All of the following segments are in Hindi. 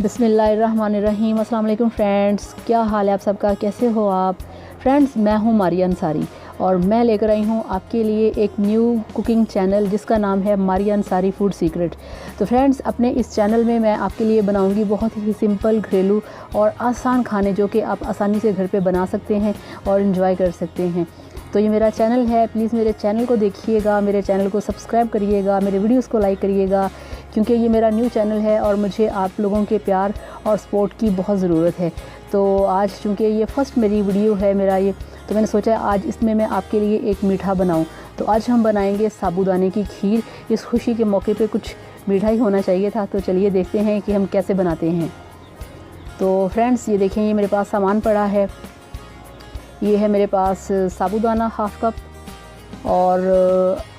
बिस्मिल्लाहिर्रहमानिर्रहीम। अस्सलाम वालेकुम फ्रेंड्स, क्या हाल है आप सबका, कैसे हो आप फ्रेंड्स। मैं हूं मारिया अंसारी और मैं लेकर आई हूं आपके लिए एक न्यू कुकिंग चैनल जिसका नाम है मारिया अंसारी फूड सीक्रेट। तो फ्रेंड्स, अपने इस चैनल में मैं आपके लिए बनाऊंगी बहुत ही सिंपल, घरेलू और आसान खाने जो कि आप आसानी से घर पे बना सकते हैं और इन्जॉय कर सकते हैं। तो ये मेरा चैनल है, प्लीज़ मेरे चैनल को देखिएगा, मेरे चैनल को सब्सक्राइब करिएगा, मेरे वीडियोस को लाइक करिएगा, क्योंकि ये मेरा न्यू चैनल है और मुझे आप लोगों के प्यार और सपोर्ट की बहुत ज़रूरत है। तो आज चूँकि ये फ़र्स्ट मेरी वीडियो है मेरा ये, तो मैंने सोचा आज इसमें मैं आपके लिए एक मीठा बनाऊं। तो आज हम बनाएंगे साबूदाने की खीर। इस खुशी के मौके पे कुछ मीठा ही होना चाहिए था, तो चलिए देखते हैं कि हम कैसे बनाते हैं। तो फ्रेंड्स, ये देखें, ये मेरे पास सामान पड़ा है। ये है मेरे पास साबूदाना हाफ़ कप, और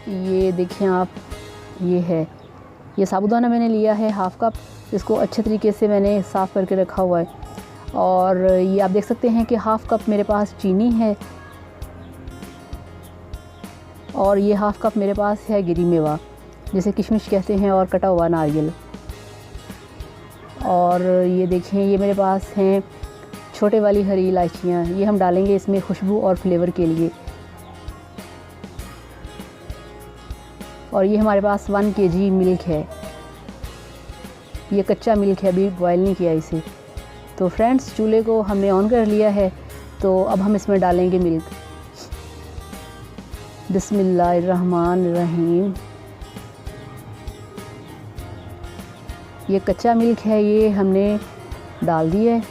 ये देखें आप, ये साबूदाना मैंने लिया है हाफ़ कप। इसको अच्छे तरीके से मैंने साफ़ करके रखा हुआ है। और ये आप देख सकते हैं कि हाफ़ कप मेरे पास चीनी है, और ये हाफ़ कप मेरे पास है गिरी मेवा, जिसे किशमिश कहते हैं, और कटा हुआ नारियल। और ये देखें, ये मेरे पास हैं छोटे वाली हरी इलायचियाँ, ये हम डालेंगे इसमें खुशबू और फ्लेवर के लिए। और ये हमारे पास 1 kg मिल्क है, ये कच्चा मिल्क है, अभी बॉयल नहीं किया इसे। तो फ्रेंड्स, चूल्हे को हमने ऑन कर लिया है, तो अब हम इसमें डालेंगे मिल्क। बिस्मिल्लाहिर्रहमानिर्रहीम। ये कच्चा मिल्क है, ये हमने डाल दिया है।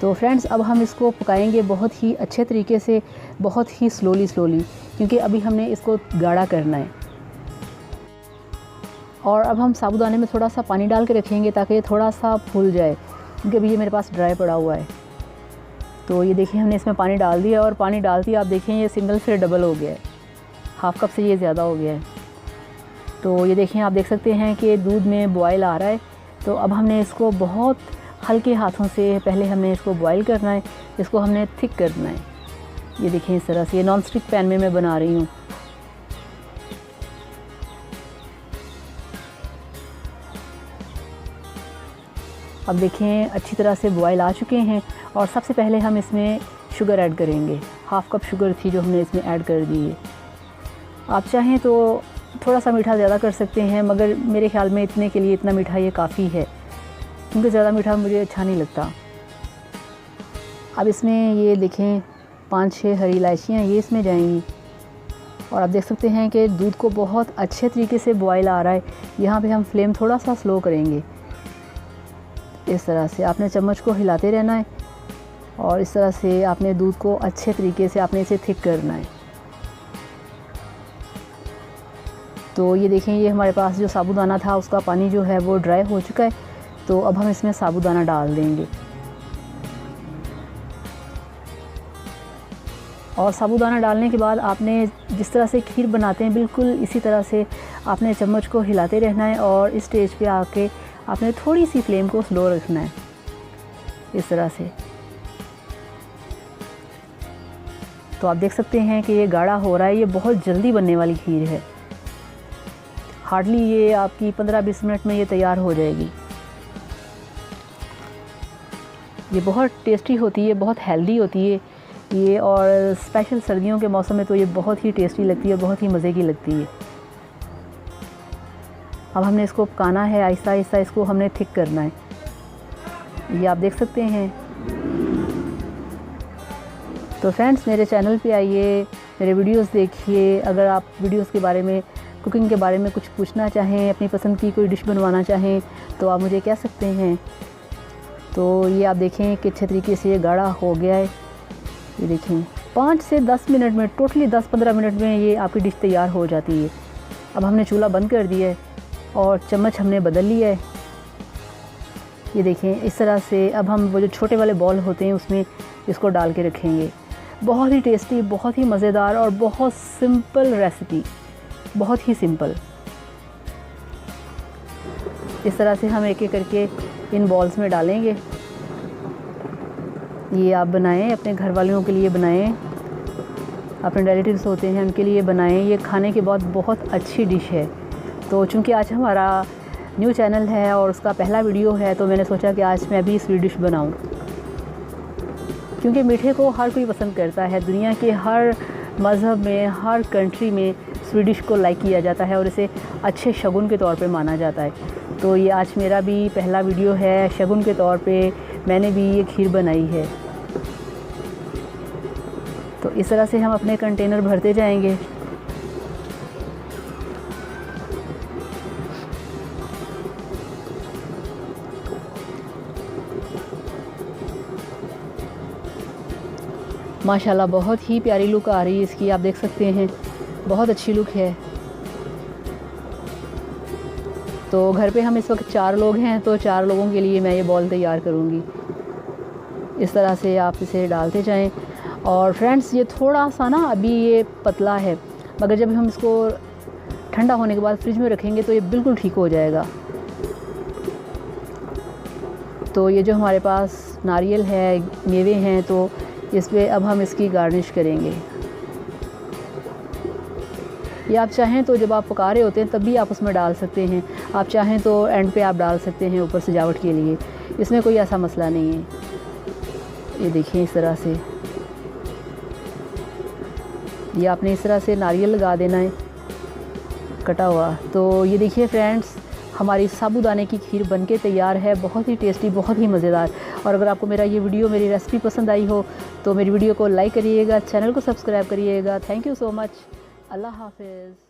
तो फ्रेंड्स, अब हम इसको पकाएंगे बहुत ही अच्छे तरीके से, बहुत ही स्लोली, क्योंकि अभी हमने इसको गाढ़ा करना है। और अब हम साबूदाने में थोड़ा सा पानी डाल के रखेंगे ताकि ये थोड़ा सा फूल जाए, क्योंकि अभी ये मेरे पास ड्राई पड़ा हुआ है। तो ये देखिए, हमने इसमें पानी डाल दिया, और पानी डालते ही आप देखें ये सिंगल से डबल हो गया है, हाफ़ कप से ये ज़्यादा हो गया है। तो ये देखें, आप देख सकते हैं कि दूध में बॉयल आ रहा है। तो अब हमने इसको बहुत हल्के हाथों से पहले हमने इसको बॉयल करना है, इसको हमने थिक करना है। ये देखें, इस तरह से, ये नॉन स्टिक पैन में मैं बना रही हूँ। अब देखें, अच्छी तरह से बॉयल आ चुके हैं। और सबसे पहले हम इसमें शुगर ऐड करेंगे। हाफ़ कप शुगर थी जो हमने इसमें ऐड कर दी है। आप चाहें तो थोड़ा सा मीठा ज़्यादा कर सकते हैं, मगर मेरे ख़्याल में इतने के लिए इतना मीठा ये काफ़ी है, क्योंकि ज़्यादा मीठा मुझे अच्छा नहीं लगता। अब इसमें ये देखें 5-6 हरी इलायचियाँ, ये इसमें जाएंगी। और आप देख सकते हैं कि दूध को बहुत अच्छे तरीके से बॉयल आ रहा है। यहाँ पे हम फ्लेम थोड़ा सा स्लो करेंगे। इस तरह से आपने चम्मच को हिलाते रहना है, और इस तरह से आपने दूध को अच्छे तरीके से आपने इसे थिक करना है। तो ये देखें, ये हमारे पास जो साबूदाना था उसका पानी जो है वो ड्राई हो चुका है। तो अब हम इसमें साबूदाना डाल देंगे, और साबूदाना डालने के बाद आपने जिस तरह से खीर बनाते हैं बिल्कुल इसी तरह से आपने चम्मच को हिलाते रहना है, और इस स्टेज पे आके आपने थोड़ी सी फ्लेम को स्लो रखना है, इस तरह से। तो आप देख सकते हैं कि ये गाढ़ा हो रहा है, ये बहुत जल्दी बनने वाली खीर है। हार्डली ये आपकी 15-20 मिनट में ये तैयार हो जाएगी। ये बहुत टेस्टी होती है, बहुत हेल्दी होती है ये, और स्पेशल सर्दियों के मौसम में तो ये बहुत ही टेस्टी लगती है, बहुत ही मज़े की लगती है। अब हमने इसको पकाना है, आहिस्ता आहिस्ता इसको हमने थिक करना है। ये आप देख सकते हैं। तो फ्रेंड्स, मेरे चैनल पे आइए, मेरे वीडियोस देखिए। अगर आप वीडियोस के बारे में, कुकिंग के बारे में कुछ पूछना चाहें, अपनी पसंद की कोई डिश बनवाना चाहें, तो आप मुझे कह सकते हैं। तो ये आप देखें कि अच्छे तरीके से ये गाढ़ा हो गया है। ये देखें, 5 से 10 मिनट में, टोटली 10-15 मिनट में ये आपकी डिश तैयार हो जाती है। अब हमने चूल्हा बंद कर दिया है, और चम्मच हमने बदल लिया है। ये देखें, इस तरह से अब हम वो जो छोटे वाले बॉल होते हैं उसमें इसको डाल के रखेंगे। बहुत ही टेस्टी, बहुत ही मज़ेदार और बहुत सिंपल रेसिपी, बहुत ही सिंपल। इस तरह से हम एक एक करके इन बॉल्स में डालेंगे। ये आप बनाएं, अपने घर वालों के लिए बनाएं। अपने रिलेटिव्स होते हैं उनके लिए बनाएं। ये खाने के बाद बहुत अच्छी डिश है। तो चूँकि आज हमारा न्यू चैनल है और उसका पहला वीडियो है, तो मैंने सोचा कि आज मैं भी स्वीट डिश बनाऊँ, क्योंकि मीठे को हर कोई पसंद करता है। दुनिया के हर मज़हब में, हर कंट्री में स्वीट डिश को लाइक किया जाता है और इसे अच्छे शगुन के तौर पे माना जाता है। तो ये आज मेरा भी पहला वीडियो है। शगुन के तौर पे मैंने भी ये खीर बनाई है। तो इस तरह से हम अपने कंटेनर भरते जाएंगे। माशाल्लाह बहुत ही प्यारी लुक आ रही है इसकी, आप देख सकते हैं, बहुत अच्छी लुक है। तो घर पे हम इस वक्त 4 लोग हैं, तो 4 लोगों के लिए मैं ये बॉल तैयार करूँगी। इस तरह से आप इसे डालते जाएं। और फ्रेंड्स, ये थोड़ा सा ना अभी ये पतला है, मगर जब हम इसको ठंडा होने के बाद फ्रिज में रखेंगे तो ये बिल्कुल ठीक हो जाएगा। तो ये जो हमारे पास नारियल है, मेवे हैं, तो इस पे अब हम इसकी गार्निश करेंगे। ये आप चाहें तो जब आप पका रहे होते हैं तब भी आप उसमें डाल सकते हैं, आप चाहें तो एंड पे आप डाल सकते हैं ऊपर सजावट के लिए, इसमें कोई ऐसा मसला नहीं है। ये देखिए, इस तरह से ये आपने इस तरह से नारियल लगा देना है कटा हुआ। तो ये देखिए फ्रेंड्स, हमारी साबूदाने की खीर बनके तैयार है, बहुत ही टेस्टी, बहुत ही मज़ेदार। और अगर आपको मेरा ये वीडियो, मेरी रेसिपी पसंद आई हो तो मेरी वीडियो को लाइक करिएगा, चैनल को सब्सक्राइब करिएगा। Thank you so much. अल्लाह हाफ़िज़।